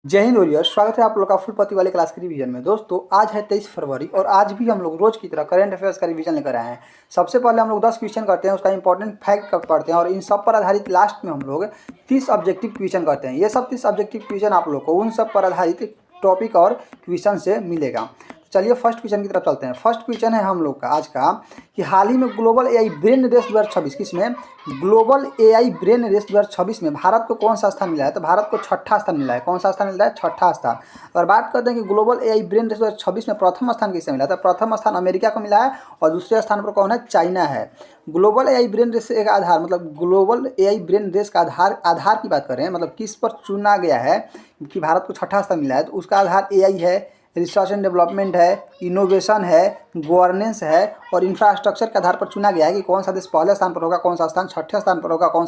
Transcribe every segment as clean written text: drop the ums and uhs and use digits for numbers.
जय हिंद वॉरियर। स्वागत है आप लोग का फुल पति वाले क्लास के रिवीजन में। दोस्तों आज है 23 फरवरी और आज भी हम लोग रोज की तरह करंट अफेयर्स का रिवीजन लेकर आए हैं। सबसे पहले हम लोग 10 क्वेश्चन करते हैं, उसका इंपॉर्टेंट फैक्ट पढ़ते हैं और इन सब पर आधारित लास्ट में हम लोग 30 ऑब्जेक्टिव क्वेश्चन करते हैं। ये सब 30 ऑब्जेक्टिव क्वेश्चन आप लोग को उन सब पर आधारित टॉपिक और क्वेश्चन से मिलेगा। चलिए फर्स्ट क्वेश्चन की तरफ चलते हैं। फर्स्ट क्वेश्चन है हम लोग का आज का कि हाल ही में ग्लोबल एआई ब्रेन रेस 2026 किसमें ग्लोबल एआई ब्रेन रेस 2026 में भारत को कौन सा स्थान मिला है? तो भारत को छठा स्थान मिला है। कौन सा स्थान मिला है? छठा स्थान। अगर बात करते हैं कि ग्लोबल एआई ब्रेन रेस 2026 में प्रथम स्थान किसे मिला? तो प्रथम स्थान अमेरिका को मिला है और दूसरे स्थान पर कौन है? चाइना है। ग्लोबल एआई ब्रेन रेस का आधार मतलब ग्लोबल एआई ब्रेन रेस का आधार की बात करें, मतलब किस पर चुना गया है कि भारत को छठा स्थान मिला है, तो उसका आधार एआई है, रिसर्च एंड डेवलपमेंट है, इनोवेशन है, गवर्नेंस है और इंफ्रास्ट्रक्चर के आधार पर चुना गया है कि कौन सा देश पहले स्थान पर होगा, कौन सा स्थान छठे स्थान पर होगा, कौन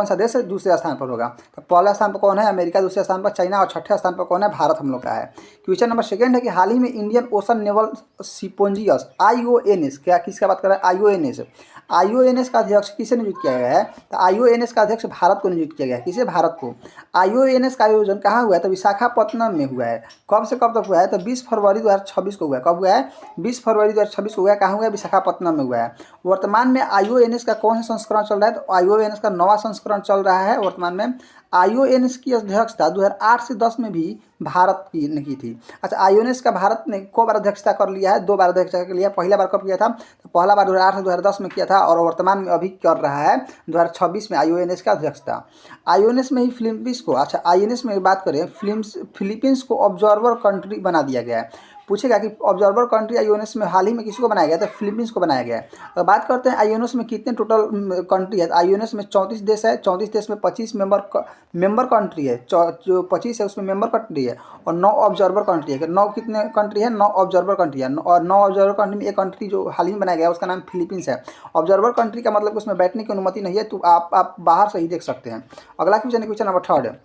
सा देश दूसरे स्थान पर होगा। तो पहले स्थान पर कौन है? अमेरिका, दूसरे स्थान पर चाइना और छठे स्थान पर कौन है? भारत हम लोग का है। क्वेश्चन नंबर सेकंड है कि हाल ही में इंडियन ओशन नेवल सिम्पोजियस IONS, क्या किसका बात कर रहा है? IONS का अध्यक्ष किसे नियुक्त किया गया है? तो IONS का अध्यक्ष भारत को नियुक्त किया गया है। किसे? भारत को। IONS का आयोजन कहाँ हुआ है? तो विशाखापट्टनम में हुआ है। कब से कब तक हुआ है? तो 20 फरवरी 2026 को हुआ है। कब हुआ है? 20 फरवरी 2026 को हुआ है। कहाँ हुआ है? विशाखापट्टनम में हुआ है। वर्तमान में IONS का कौन सा संस्करण चल रहा है? तो IONS का 9वां संस्करण चल रहा है वर्तमान में। IONS की अध्यक्षता 2008 से 10 में भी भारत की ने की थी। अच्छा, IONS का भारत ने को बार अध्यक्षता कर लिया है? 2 बार अध्यक्षता कर लिया। पहला बार कब किया था? तो पहला बार 2008 से 2010 में किया था और वर्तमान में अभी कर रहा है 2026 में IONS का अध्यक्षता। IONS में ही फिलीपींस को, अच्छा IONS में बात करें, फिलीपींस को ऑब्जर्वर कंट्री बना दिया गया है। पूछेगा कि ऑब्जर्वर कंट्री IONS में हाल ही में किसको बनाया गया? तो फिलीपींस को बनाया गया है। तो बात करते हैं IONS में कितने टोटल कंट्री है। IONS में 34 देश है। 34 देश में 25 मेंबर कंट्री है। जो 25 है उसमें मेंबर कंट्री है और 9 ऑब्जर्वर कंट्री है। 9 कितने कंट्री है? 9 ऑब्जर्वर कंट्री है। और 9 ऑब्जर्वर कंट्री में एक कंट्री जो हाल ही में बनाया गया है उसका नाम फिलीपींस है। ऑब्जर्वर कंट्री का मतलब उसमें बैठने की अनुमति नहीं है, तो आप बाहर से ही देख सकते हैं। अगला क्वेश्चन नंबर थर्ड है।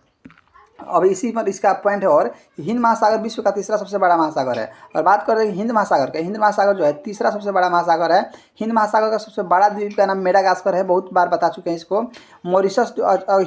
अब इसी पर इसका पॉइंट है और हिंद महासागर विश्व का तीसरा सबसे बड़ा महासागर है। और बात कर रहे हैं हिंद महासागर का, हिंद महासागर जो है तीसरा सबसे बड़ा महासागर है। हिंद महासागर का सबसे बड़ा द्वीप का नाम मेडागास्कर है। बहुत बार बता चुके हैं इसको। मॉरिशस,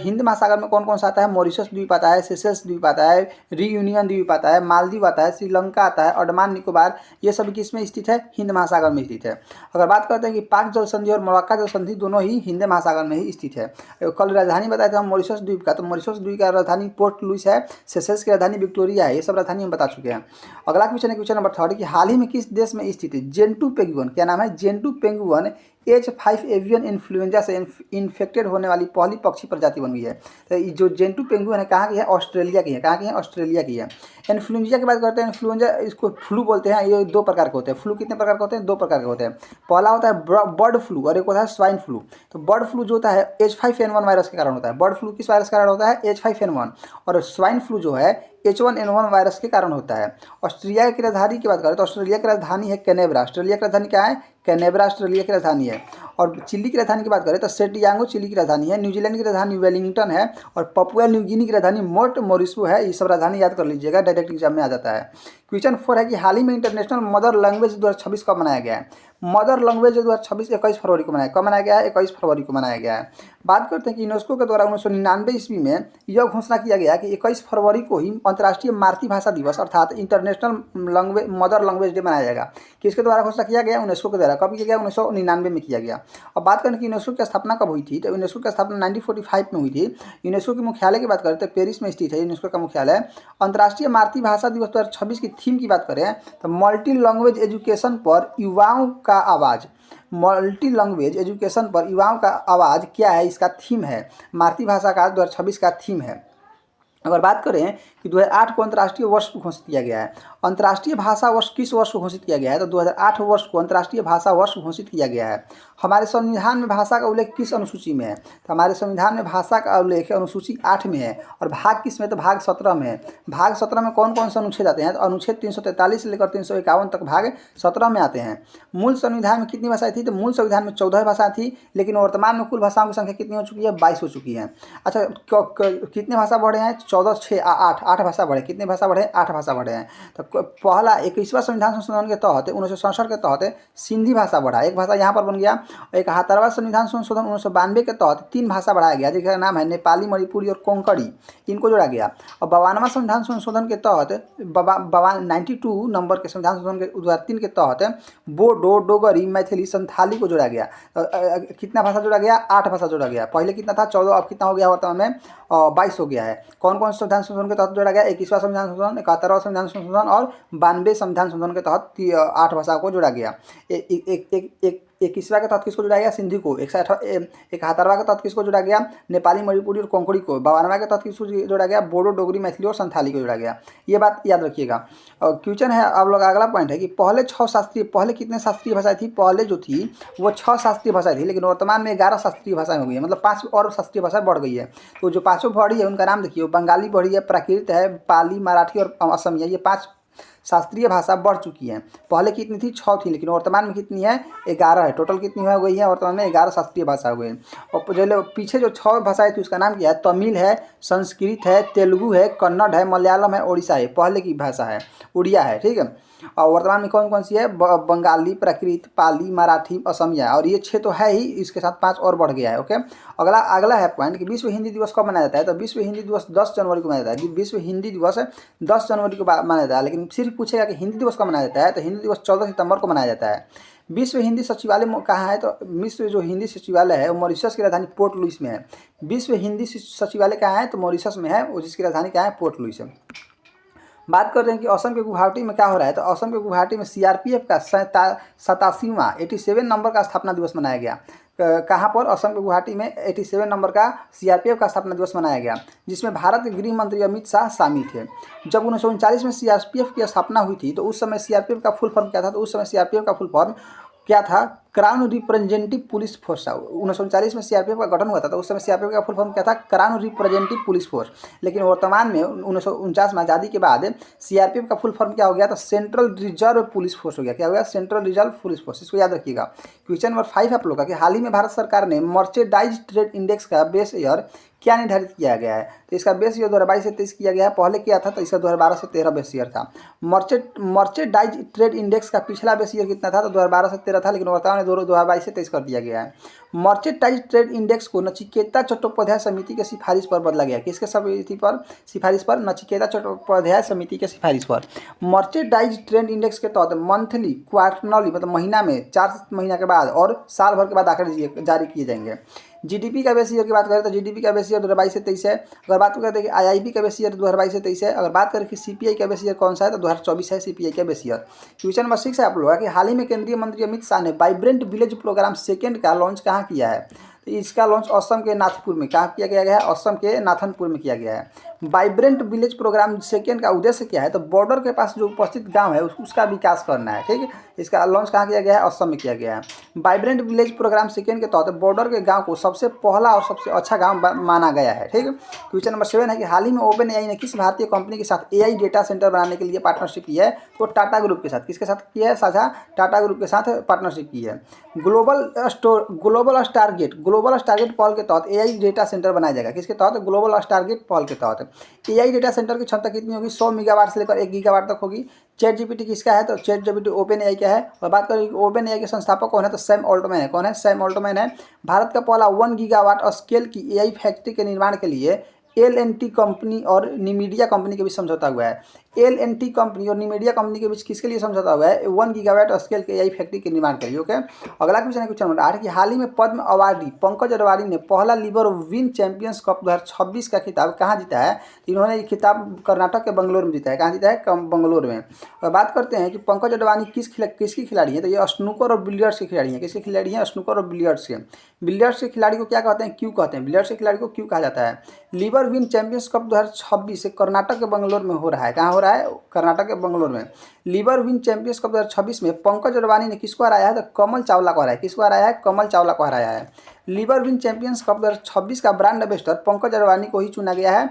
हिंद महासागर में कौन कौन सा आता है? मॉरिशस द्वीप आता है, सेशल्स द्वीप आता है, रियूनियन द्वीप आता है, मालदीव आता है, श्रीलंका आता है, अंडमान निकोबार। ये सभी किस में स्थित है? हिंद महासागर में स्थित है। अगर बात करते हैं कि पाक जल संधि और मोरक्का जल संधि दोनों ही हिंद महासागर में ही स्थित है। कल राजधानी बताया था मॉरिशस द्वीप का, तो मॉरिशस द्वीप का राजधानी पोर्ट लुइस है। सेशल्स की राजधानी विक्टोरिया है। ये सब राजधानी हम बता चुके हैं। अगला क्वेश्चन है क्वेश्चन नंबर थर्ड कि हाल ही में किस देश में स्थित है जेंटू पेंगुइन? क्या नाम है? Gentoo penguin H5 avian influenza से इन्फेक्टेड होने वाली पहली पक्षी प्रजाति बन गई है। तो ये जो जेंटू पेंगुइन है कहाँ की है? ऑस्ट्रेलिया की है। कहाँ की है? ऑस्ट्रेलिया की है। इन्फ्लुएंजा की बात करते हैं। इन्फ्लुएंजा इसको फ्लू बोलते हैं। ये 2 प्रकार के होते हैं। फ्लू कितने प्रकार के होते हैं? 2 प्रकार के होते हैं। पहला होता है बर्ड फ्लू और एक होता है स्वाइन फ्लू। तो बर्ड फ्लू जो होता है H5N1 वायरस के कारण होता है। बर्ड फ्लू किस वायरस के कारण होता है? H5N1। और स्वाइन फ्लू जो है H1N1 वायरस के कारण होता है। ऑस्ट्रेलिया की राजधानी की बात करें तो ऑस्ट्रेलिया की राजधानी है कैनबरा। ऑस्ट्रेलिया की राजधानी क्या है? कैनबरा ऑस्ट्रेलिया की राजधानी है। और चिली की राजधानी की बात करें तो सेंटियागो चिली की राजधानी है। न्यूजीलैंड की राजधानी वेलिंगटन है और पपुआ न्यू गिनी की राजधानी मोर्ट मोरिस्को है। ये सब राजधानी याद कर लीजिएगा, डायरेक्ट एग्जाम में आ जाता है। क्वेश्चन 4 है कि हाल ही में इंटरनेशनल मदर लैंग्वेज 2026 कब मनाया गया है? मदर लैंग्वेज 2026 21 फरवरी को मनाया। कब मनाया गया है? 21 फरवरी को मनाया गया है। बात करते हैं कि यूनेस्को के द्वारा 1999 ईस्वी में यह घोषणा किया गया कि 21 फरवरी को ही अंतर्राष्ट्रीय मातृभाषा दिवस अर्थात international language mother language day मनाया जाएगा। किसके द्वारा घोषणा किया गया? यूनेस्को के द्वारा। कब किया गया? 1999 में किया गया। अब बात करें कि यूनेस्को की स्थापना कब हुई थी, तो यूनेस्को की स्थापना 1945 में हुई थी। यूनेस्को के मुख्यालय की बात करें तो पेरिस में स्थित है यूनेस्को का मुख्यालय। अंतर्राष्ट्रीय मातृभाषा दिवस 2026 की थीम की बात करें तो मल्टी लैंग्वेज एजुकेशन पर युवाओं का आवाज़। मल्टी लैंग्वेज एजुकेशन पर युवाओं का आवाज़ क्या है? इसका थीम है। मातृभाषा का 2026 का थीम है। अगर बात करें कि 2008 को अंतर्राष्ट्रीय वर्ष घोषित किया गया है। अंतर्राष्ट्रीय भाषा वर्ष किस वर्ष को घोषित किया गया है? तो 2008 वर्ष को अंतर्राष्ट्रीय भाषा वर्ष घोषित किया गया है। हमारे संविधान में भाषा का उल्लेख किस अनुसूची में है? तो हमारे संविधान में भाषा का उल्लेख अनुसूची 8 में है। और भाग किस में? तो भाग 17 में है। भाग 17 में कौन कौन से अनुच्छेद आते हैं? तो अनुच्छेद 343 से लेकर 351 तक भाग 17 में आते हैं। मूल संविधान में कितनी भाषाएं थी? तो मूल संविधान में 14 भाषाएं थी, लेकिन वर्तमान में कुल भाषाओं की संख्या कितनी हो चुकी है? 22 हो चुकी है। अच्छा, कितने भाषा बढ़े हैं? 14 6 8 8 भाषा बढ़े। कितने भाषा बढ़े? 8 भाषा बढ़े हैं। तो पहला 21वां संविधान संशोधन के तहत 1967 के तहत सिंधी भाषा बढ़ा, एक भाषा यहाँ पर बन गया। 71वां संविधान संशोधन 1992 के तहत 3 भाषा बढ़ाया गया, जिसका नाम है नेपाली, मणिपुरी और कोंकणी, इनको जोड़ा गया। और 52वां संविधान संशोधन के तहत 92 नंबर के संविधान संशोधन के 2003 के तहत बोडो, डोगरी, मैथिली, संथाली को जोड़ा गया। कितना भाषा जोड़ा गया? 8 भाषा जोड़ा गया। पहले कितना था? 14, अब कितना हो गया वर्तमान में? 22 हो गया है। कौन कौन संविधान संशोधन के तहत जोड़ा गया? 21वां संविधान संशोधन, 71वां संविधान संशोधन और 92 संविधान संशोधन के तहत 8 भाषा को जोड़ा गया। 21वां के तहत किसको जोड़ा गया? सिंधी को। 71वां के तहत किसको जोड़ा गया? नेपाली, मणिपुरी और कोंकणी को। 52वां के तहत किसको जोड़ा गया? बोडो, डोगरी, मैथिली और संथाली को जोड़ा गया। ये बात याद रखिएगा। और क्वेश्चन है आप लोग, अगला पॉइंट है कि पहले कितने शास्त्रीय भाषाएं थी? पहले जो थी वो 6 शास्त्रीय भाषाएं थी, लेकिन वर्तमान में 11 शास्त्रीय भाषाएं हो गई है, मतलब 5 और शास्त्रीय भाषा बढ़ गई है। तो जो 5 बढ़ी है उनका नाम देखिए, बंगाली बढ़ी है, प्राकृत है, पाली, मराठी और असमिया, ये 5 शास्त्रीय भाषा बढ़ चुकी हैं। पहले कितनी थी? 6 थी, लेकिन वर्तमान में कितनी है? 11 है। टोटल कितनी हो गई है वर्तमान में? 11 शास्त्रीय भाषा हो गई। और जो पीछे जो 6 भाषाएं थी उसका नाम क्या है? तमिल है, संस्कृत है, तेलुगु है, कन्नड़ है, मलयालम है, ओडिशा है, पहले की भाषा है, उड़िया है, ठीक है। और वर्तमान में कौन कौन सी है? बंगाली, प्राकृत, पाली, मराठी, असमिया, और ये 6 तो है ही, इसके साथ 5 और बढ़ गया है। ओके, अगला है पॉइंट कि विश्व हिंदी दिवस कब मनाया जाता है? तो विश्व हिंदी दिवस 10 जनवरी को मनाया जाता है। विश्व हिंदी दिवस 10 जनवरी को मनाया जाता है, लेकिन सिर्फ पूछेगा कि हिंदी दिवस कब मनाया जाता है, तो हिंदी दिवस 14 सितंबर को मनाया जाता है। विश्व हिंदी सचिवालय कहाँ है? तो विश्व जो हिंदी सचिवालय है वो मॉरिशस की राजधानी पोर्ट लुइस में है। विश्व हिंदी सचिवालय कहाँ है? तो मॉरिशस में है, जिसकी राजधानी क्या है? पोर्ट लुइस है। बात करते हैं कि असम के गुवाहाटी में क्या हो रहा है, तो असम के गुवाहाटी में सीआरपीएफ का 87वां नंबर का स्थापना दिवस मनाया गया। कहाँ पर? असम के गुवाहाटी में 87 नंबर का सीआरपीएफ का स्थापना दिवस मनाया गया, जिसमें भारत के गृह मंत्री अमित शाह शामिल थे। जब 1939 में सीआरपीएफ की स्थापना हुई थी तो उस समय सीआरपीएफ का फुल फॉर्म क्या था? तो उस समय सीआरपीएफ का फुल फॉर्म क्या था? क्राउन रिप्रेजेंटेटिव पुलिस फोर्स था। 1939 में सीआरपीएफ का गठन हुआ था, तो उस समय सीआरपीएफ का फुल फॉर्म क्या था? Crown representative police force. लेकिन वर्तमान में 1949 में आज़ादी के बाद सीआरपीएफ का फुल फॉर्म क्या हो गया? तो सेंट्रल रिजर्व पुलिस फोर्स हो गया। क्या हो गया? Central reserve police force. इसको याद रखिएगा। क्वेश्चन नंबर 5 है आप लोग का कि हाल ही में भारत सरकार ने मर्चेंडाइज ट्रेड इंडेक्स का बेस ईयर क्या निर्धारित किया गया है? तो इसका बेस ईयर 2022 से 23 किया गया है। पहले क्या था? तो इसका 2012 से 13 बेस ईयर था। मर्चेंडाइज ट्रेड इंडेक्स का पिछला बेस ईयर कितना था? तो 2012 से 13 था, लेकिन वर्तमान में 2022 से 23 कर दिया गया है। मर्चेंडाइज ट्रेड इंडेक्स को नचिकेता चट्टोपाध्याय समिति के सिफारिश पर बदला गया। किसके समिति पर? सिफारिश पर, नचिकेता चट्टोपाध्याय समिति के सिफारिश पर। मर्चेंडाइज ट्रेड इंडेक्स के तहत मंथली, क्वार्टरली मतलब महीना में 4 महीना के बाद और साल भर के बाद आंकड़े जारी किए जाएंगे। जीडीपी का बेस ईयर की बात करें तो जीडीपी का बेस ईयर 2022 से 23 है। अगर बात करते हैं कि आईआईपी का बेस ईयर 2022 से 23 है। अगर बात करें कि सीपीआई का बेस ईयर कौन सा है, तो 2024 है सीपीआई का बेस ईयर। क्वेश्चन नंबर 6 है आप लोगों का कि हाल ही में केंद्रीय मंत्री अमित शाह ने वाइब्रेंट विलेज प्रोग्राम सेकेंड का लॉन्च कहाँ किया है? तो इसका लॉन्च असम के नाथपुर में कहाँ किया गया है? असम के नाथनपुर में किया गया है। वाइब्रेंट विलेज प्रोग्राम सेकेंड का उद्देश्य क्या है? तो बॉर्डर के पास जो उपस्थित गांव है उसका विकास करना है, ठीक है। इसका लॉन्च कहाँ किया गया है? असम में किया गया है। वाइब्रेंट विलेज प्रोग्राम सेकेंड के तहत बॉर्डर के गांव को सबसे पहला और सबसे अच्छा गांव माना गया है, ठीक है। क्वेश्चन नंबर 7 है कि हाल ही में ओपन एआई ने किस भारतीय कंपनी के साथ एआई डेटा सेंटर बनाने के लिए पार्टनरशिप की है? तो टाटा ग्रुप के साथ। किसके साथ की है? साझा टाटा ग्रुप के साथ पार्टनरशिप की है। ग्लोबल स्टारगेट पहल के तहत एआई डेटा सेंटर बनाया जाएगा। किसके तहत? ग्लोबल स्टारगेट पहल के तहत। एआई डेटा सेंटर की क्षमता कितनी होगी? 100 मेगावाट से लेकर 1 गीगावाट तक होगी। चैट जीपीटी किसका है? तो चैट जीपीटी ओपन एआई का है। और बात करें ओपन एआई के संस्थापक कौन है? तो सैम ऑल्टमैन है। कौन है? सैम ऑल्टमैन है। भारत का पहला 1 गीगावाट स्केल की एआई फैक्ट्री के निर्माण के लिए एल&टी कंपनी और निमीडिया कंपनी के बीच समझौता हुआ है। एल&टी कंपनी और निमीडिया कंपनी के बीच किसके लिए समझौता हुआ है? 1 गीगावाट स्केल के एआई फैक्ट्री के निर्माण के लिए। ओके, अगला क्वेश्चन है क्वेश्चन नंबर 8 कि हाल ही में पद्म अवार्डी पंकज अडवाणी ने पहला लिवर विन चैंपियंस कप 2026 का खिताब कहाँ जीता है? इन्होंने ये खिताब कर्नाटक के बंगलोर में जीता है। कहाँ जीता है? बंगलोर में। और बात करते हैं कि पंकज अडवाणी किसकी खिलाड़ी है? तो ये स्नूकर और बिलियर्ड्स के खिलाड़ी हैं। किसके खिलाड़ी हैं? स्नूकर और बिलियर्ड्स के। बिलियर्ड्स के खिलाड़ी को क्या कहते हैं? क्यों कहते हैं? बिलियर्ड्स के खिलाड़ी को क्यों कहा जाता है? Liver win champions cup 2026 Karnataka के बंगलोर में हो रहा है। कहाँ हो रहा है? कर्नाटक के बंगलोर में। लिवर विन चैंपियंस कप 2026 में पंकज अडवाणी ने किसको हराया है? तो कमल चावला को हराया है। किसको हराया है? कमल चावला को हराया है। लिबरविन चैंपियंस कप 2026 का ब्रांड एम्बेसडर पंकज अडवाणी को ही चुना गया है।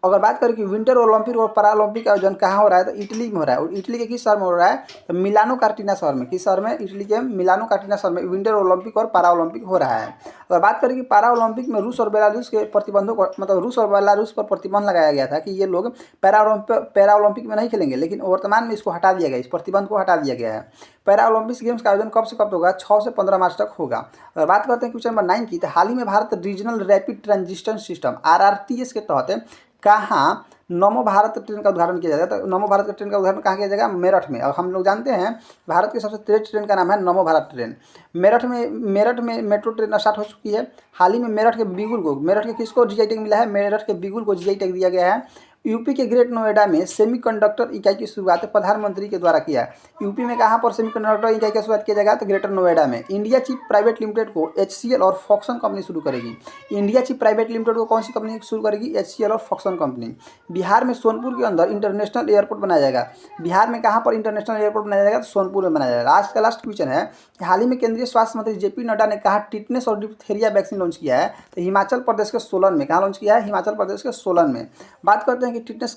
अगर बात करें कि विंटर ओलंपिक और पैरालंपिक का आयोजन कहाँ हो रहा है, तो इटली में हो रहा है। और इटली के किस शहर में हो रहा है, तो मिलानो कार्टिना शहर में। किस शहर में, इटली के मिलानो कार्टिना शहर में विंटर ओलंपिक और पैरा ओलंपिक हो रहा है। अगर बात करें कि पैरा ओलंपिक में रूस और बेलारूस के प्रतिबंधों को, मतलब रूस और बेलारूस पर प्रतिबंध लगाया गया था कि ये लोग पैरा ओलंपिक में नहीं खेलेंगे, लेकिन वर्तमान में इसको हटा दिया गया, इस प्रतिबंध को हटा दिया गया है। पैरा ओलंपिक्स गेम्स का आयोजन कब से कब होगा, 6 से 15 मार्च तक होगा। अगर बात करते हैं क्वेश्चन नंबर 9 की, तो हाल ही में Bharat regional rapid transition system RRTS के तहत कहाँ नमो भारत ट्रेन का उद्घाटन किया जाएगा। तो नमो भारत ट्रेन का उद्घाटन कहाँ किया जाएगा, मेरठ में। और हम लोग जानते हैं भारत की सबसे तेज ट्रेन का नाम है नमो भारत ट्रेन। मेरठ में मेट्रो ट्रेन स्टार्ट हो चुकी है। हाल ही में मेरठ के किसको जीआई टैग मिला है, मेरठ के बिगुल को जीआई टैग दिया गया है। यूपी के ग्रेट नोएडा में सेमीकंडक्टर इकाई की शुरुआत प्रधानमंत्री के द्वारा किया। यूपी में कहाँ पर सेमीकंडक्टर इकाई की शुरुआत किया जाएगा, तो ग्रेटर नोएडा में। इंडिया चिप प्राइवेट लिमिटेड को HCL और फॉक्सन कंपनी शुरू करेगी। इंडिया चिप प्राइवेट लिमिटेड को कौन सी कंपनी शुरू करेगी, HCL और फॉक्सन कंपनी। बिहार में सोनपुर के अंदर इंटरनेशनल एयरपोर्ट बनाया जाएगा। बिहार में कहाँ पर इंटरनेशनल एयरपोर्ट बनाया जाएगा, तो सोनपुर में बनाया जाएगा। आज का लास्ट क्वेश्चन है कि हाल ही में केंद्रीय स्वास्थ्य मंत्री JP नड्डा ने कहा टिटनेस और डिप्थेरिया वैक्सीन लॉन्च किया है, तो हिमाचल प्रदेश के सोलन में। कहाँ लॉन्च किया है, हिमाचल प्रदेश के सोलन में। बात करते हैं कि टिटनेस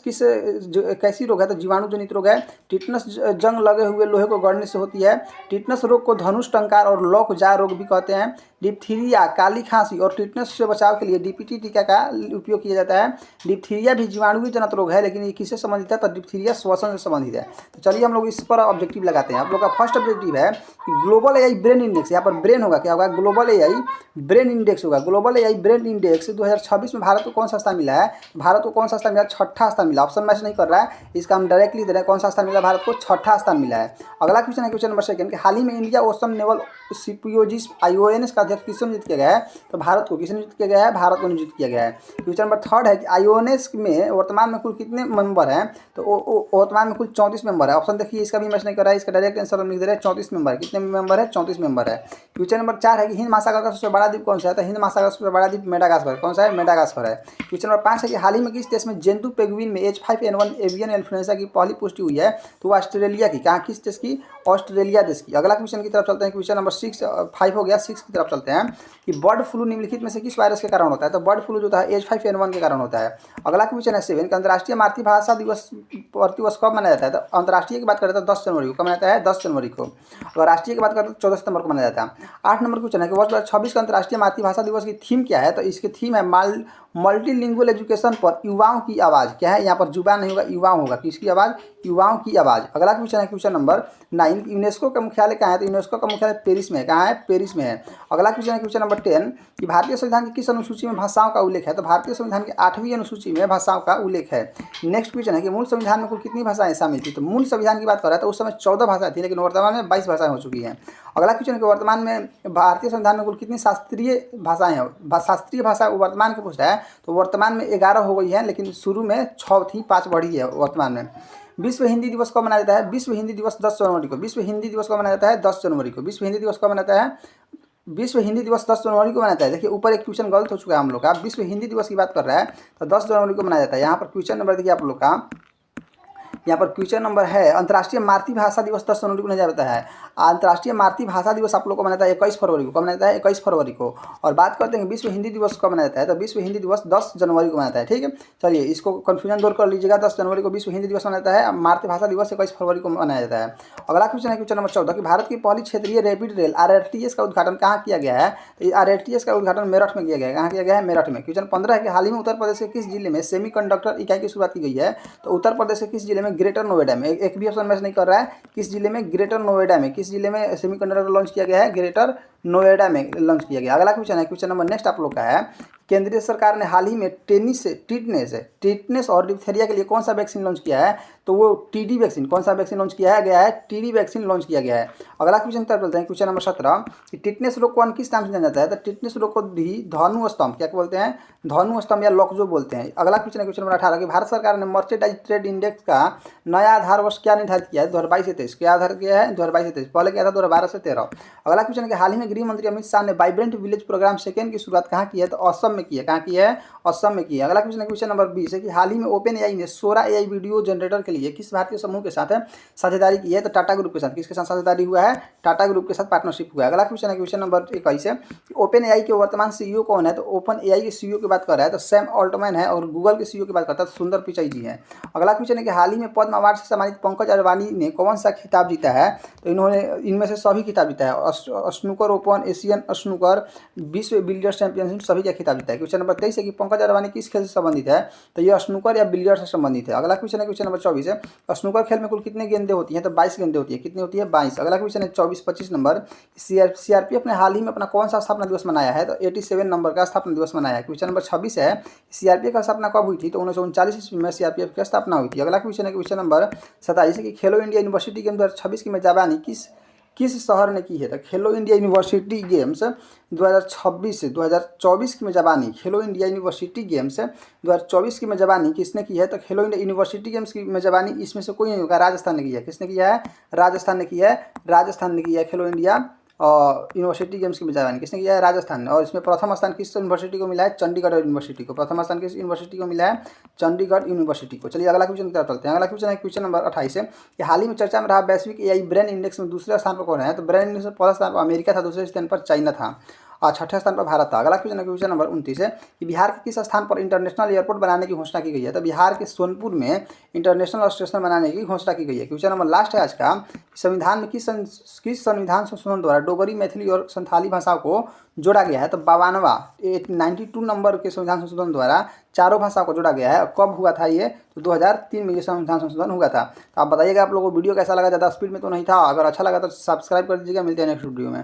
कैसी रोग है, तो जीवाणु जनित रोग है। टिटनेस जंग लगे हुए लोहे को गड़ने से होती है। टिटनेस रोग को धनुष टंकार और लॉक जा रोग भी कहते हैं। डिप्थीरिया, काली खांसी और टिटनेस से बचाव के लिए DPT टीका का उपयोग किया जाता है। डिप्थीरिया भी जीवाणु जनित रोग है, लेकिन ये किससे संबंधित है, तो डिप्थीरिया श्वसन से संबंधित है। तो चलिए हम लोग इस पर ऑब्जेक्टिव लगाते हैं। आप लोग का फर्स्ट ऑब्जेक्टिव है कि ग्लोबल AI ब्रेन इंडेक्स, यहाँ पर ब्रेन होगा, क्या होगा, ग्लोबल AI ब्रेन इंडेक्स होगा। ग्लोबल AI ब्रेन इंडेक्स 2026 में भारत को कौन सा स्थान मिला है, भारत को कौन सा स्थान मिला, 6ठा स्थान मिला। ऑप्शन मैच नहीं कर रहा है, इसका हम डायरेक्टली दे रहे हैं। कौन सा स्थान मिला भारत को, 6ठा स्थान मिला है। अगला क्वेश्चन है क्वेश्चन नंबर 2 कि हाल ही में India ocean naval symposium IONS का अध्यक्ष किसने नियुक्त किया गया है, तो भारत को किसने नियुक्त किया गया है, भारत को नियुक्त किया गया है। क्वेश्चन नंबर 3 है कि IONS में वर्तमान में कुल कितने मेंबर हैं, तो वर्तमान में कुल 34 मेंबर है। ऑप्शन देखिए, इसका भी मैच नहीं कर रहा है, इसका डायरेक्ट आंसर हम लिख दे रहे हैं 34 मेंबर। कितने मेंबर है, 34 मेंबर है। क्वेश्चन नंबर 4 है कि हिंद महासागर का सबसे बड़ा द्वीप कौन सा है, तो हिंद महासागर का सबसे बड़ा द्वीप मेडागास्कर। कौन सा है, मेडागास्कर है। क्वेश्चन नंबर 5 है कि हाल ही में किस देश में जेंतु पेंगुइन में H5N1 एवियन इन्फ्लुएंजा की पहली पुष्टि हुई है, तो वो ऑस्ट्रेलिया की। कहाँ, किस देश की, ऑस्ट्रेलिया देश की। अगला क्वेश्चन की तरफ चलते हैं। क्वेश्चन नंबर 5 हो गया, 6 की तरफ चलते हैं कि बर्ड फ्लू निम्नलिखित में से किस वायरस के कारण होता है, तो बर्ड फ्लू जो होता है H5N1 के कारण होता है। अगला क्वेश्चन है 7 कि अंतर्राष्ट्रीय मातृभाषा दिवस प्रतिवर्ष कब मनाया जाता है, तो अंतर्राष्ट्रीय की बात करते हैं 10 जनवरी को। कब मनाता है, 10 जनवरी को। और राष्ट्रीय की बात करते हैं 14 सितंबर को मनाया जाता है। 8 नंबर क्वेश्चन है कि वर्ष 2026 का अंतर्राष्ट्रीय मातृभाषा दिवस की थीम क्या है, तो इसकी थीम है मल्टीलिंगुअल एजुकेशन पर युवाओं की आवाज़। क्या है, यहाँ पर जुबान नहीं होगा, युवाओं होगा। किसकी आवाज़, युवाओं की आवाज़। अगला क्वेश्चन है क्वेश्चन नंबर 9 यूनेस्को का मुख्यालय कहाँ है, तो यूनेस्को का मुख्यालय पेरिस में है। कहाँ है, पेरिस में है। अगला क्वेश्चन है क्वेश्चन नंबर 10 कि भारतीय संविधान की किस अनुसूची में भाषाओं का उल्लेख है, तो भारतीय संविधान की 8वीं अनुसूची में भाषाओं का उल्लेख है। नेक्स्ट क्वेश्चन है कि मूल संविधान में कुल कितनी भाषाएं शामिल थी, तो मूल संविधान की बात कर रहा है तो उस समय 14 भाषाएं थी, लेकिन वर्तमान में 22 भाषाएं हो चुकी हैं। अगला क्वेश्चन है कि वर्तमान में भारतीय संविधान में कुल कितनी शास्त्रीय भाषाएं हैं, शास्त्रीय भाषा वर्तमान के पूछता है, तो वर्तमान में 11 हो गई है, लेकिन शुरू में 6 थी, 5 बढ़ी है वर्तमान में। विश्व हिंदी दिवस कब मनाया जाता है, विश्व हिंदी दिवस 10 जनवरी को। विश्व हिंदी दिवस कब मनाया जाता है, 10 जनवरी को। विश्व हिंदी दिवस कब मनाता है, विश्व हिंदी दिवस 10 जनवरी को मनाता है। देखिए ऊपर एक क्वेश्चन गलत हो चुका है हम लोग का, विश्व हिंदी दिवस की बात कर रहा है तो 10 जनवरी को मनाया जाता है। यहाँ पर क्वेश्चन नंबर देखिए आप लोग का, यहाँ पर क्वेश्चन नंबर है अंतर्राष्ट्रीय मातृभाषा दिवस 10 जनवरी को मनाया जाता है। अंतर्राष्ट्रीय मातृभाषा दिवस आप लोग को मनाता है 21 फरवरी को। कब मनाता है, 21 फरवरी को। और बात करते हैं विश्व हिंदी दिवस कब मनाया जाता है, तो विश्व हिंदी दिवस 10 जनवरी को मनाता है। ठीक है, चलिए इसको कन्फ्यूजन दूर कर लीजिएगा। 10 जनवरी को विश्व हिंदी दिवस मनाता है, मातृभाषा दिवस 21 फरवरी को मनाया जाता है। अगला क्वेश्चन है क्वेश्चन नंबर 14 कि भारत की पहली क्षेत्रीय रैपिड रेल RRTS का उद्घाटन कहाँ किया गया है, तो RRTS का उद्घाटन मेरठ में किया गया है। कहाँ किया गया है, मेरठ में। क्वेश्चन 15 है कि हाल ही में उत्तर प्रदेश के किस जिले में सेमीकंडक्टर इकाई की शुरुआत की गई है, तो उत्तर प्रदेश के किस जिले में, ग्रेटर नोएडा में। एक भी ऑप्शन मैच नहीं कर रहा है, किस जिले में, ग्रेटर नोएडा में। किस जिले में सेमीकंडक्टर लॉन्च किया गया है, ग्रेटर नोएडा में लॉन्च किया गया। अगला क्वेश्चन है क्वेश्चन नंबर नेक्स्ट आप लोग का है, केंद्रीय सरकार ने हाल ही में टिटनेस और डिप्थेरिया के लिए कौन सा वैक्सीन लॉन्च किया है, तो वो TD वैक्सीन। कौन सा वैक्सीन लॉन्च किया गया है, TD वैक्सीन लॉन्च किया गया है। अगला क्वेश्चन तरफ चलते हैं क्वेश्चन नंबर 17 कि टिटनेस रोग को किस नाम से जाना जाता है, तो टिटनेस रोग को भी धनु स्तंभ क्या बोलते हैं, धनु स्तंभ या लॉकजो बोलते हैं। अगला क्वेश्चन है क्वेश्चन नंबर 18 कि भारत सरकार ने मर्चेंडाइज ट्रेड इंडेक्स का नया आधार वर्ष क्या निर्धारित किया है, 2022 से 23। क्या आधार किया है, 2022 से 23। पहले क्या था, 2012 से 13। अगला क्वेश्चन है कि हाल ही में गृह मंत्री अमित शाह ने वाइब्रेंट विलेज प्रोग्राम सेकेंड की शुरुआत कहाँ की है? तो असम में की है। कहाँ की है? असम में की है। अगला क्वेश्चन है क्वेश्चन नंबर 20 है कि हाल ही में ओपन एआई ने 16 एआई वीडियो जनरेटर के लिए किस भारतीय समूह के साथ साझेदारी की है? तो टाटा ग्रुप के साथ। किसके साथ साझेदारी हुआ है? टाटा ग्रुप के साथ पार्टनरशिप हुआ है। अगला क्वेश्चन है क्वेश्चन नंबर 21 है कि ओपन एआई के वर्तमान सीईओ कौन है? तो ओपन एआई के सीईओ की बात कर रहा है तो सैम ऑल्टमैन है, और गूगल के सीईओ की बात करता है तो सुंदर पिचाई जी है। अगला क्वेश्चन है कि हाल ही में पद्म अवार्ड से सम्मानित पंकज अडवाणी ने कौन सा खिताब जीता है? तो इन्होंने इनमें से सभी खिताब जीता है। स्नूकर ओपन, एशियन स्नूकर, विश्व बिलियर्ड्स चैंपियनशिप सभी का खिताब जीता है। क्वेश्चन नंबर 23 है कि पंकज अडवाणी किस खेल से संबंधित है? तो ये स्नूकर या बिलियर्ड्स से संबंधित है। अगला क्वेश्चन है क्वेश्चन नंबर 24 है स्नूकर खेल में कुल कितने गेंदें होती हैं? तो 22 गेंदें होती है। कितनी होती है? 22। अगला क्वेश्चन है 24-25 नंबर, सीआरपीएफ ने हाल ही में अपना कौन सा स्थापना दिवस मनाया है? तो 87 नंबर का स्थापना दिवस मनाया है। क्वेश्चन नंबर 26 है सीआरपीएफ का स्थापना कब हुई थी? तो 1939 ईस्वी में सीआरपीएफ की स्थापना हुई थी। अगला क्वेश्चन है क्वेश्चन नंबर 27 है कि खेलो इंडिया यूनिवर्सिटी गेम 2026 की मेजबानी किस शहर ने की है? तो खेलो इंडिया यूनिवर्सिटी गेम्स 2024 की मेजबानी, खेलो इंडिया यूनिवर्सिटी गेम्स 2024 की मेजबानी किसने की है? तो खेलो इंडिया यूनिवर्सिटी गेम्स की मेजबानी इसमें से कोई नहीं होगा, राजस्थान ने की है। किसने किया है? राजस्थान ने की है। राजस्थान ने की है खेलो इंडिया और यूनिवर्सिटी गेम्स की मेजबानी किसने किया है? राजस्थान ने। और इसमें प्रथम स्थान किस यूनिवर्सिटी को मिला है? चंडीगढ़ यूनिवर्सिटी को। प्रथम स्थान किस यूनिवर्सिटी को मिला है? चंडीगढ़ यूनिवर्सिटी को। चलिए अगला क्वेश्चन की तरफ चलते हैं। अगला क्वेश्चन है क्वेश्चन नंबर 28 है कि हाल ही में चर्चा में रहा वैश्विक एआई ब्रेन इंडेक्स में दूसरे स्थान पर कौन है? तो ब्रेन इंडेक्स में पहला स्थान पर अमेरिका था, दूसरे स्थान पर चाइना था और छठे स्थान पर भारत था। अगला क्वेश्चन है क्वेश्चन नंबर 29 है कि बिहार के किस स्थान पर इंटरनेशनल एयरपोर्ट बनाने की घोषणा की गई है? तो बिहार के सोनपुर में इंटरनेशनल स्टेशन बनाने की घोषणा की गई है। क्वेश्चन नंबर लास्ट है आज का, संविधान में किस संविधान संशोधन द्वारा डोगरी, मैथिली और संथाली भाषाओं को जोड़ा गया है? तो 92 नंबर के संविधान संशोधन द्वारा चारों भाषाओं को जोड़ा गया है। कब हुआ था ये? तो 2003 में ये संविधान संशोधन हुआ था। तो आप बताइएगा आप लोगों को वीडियो कैसा लगा? ज़्यादा स्पीड में तो नहीं था? अगर अच्छा लगा तो सब्सक्राइब कर दीजिएगा। मिलते हैं नेक्स्ट वीडियो में।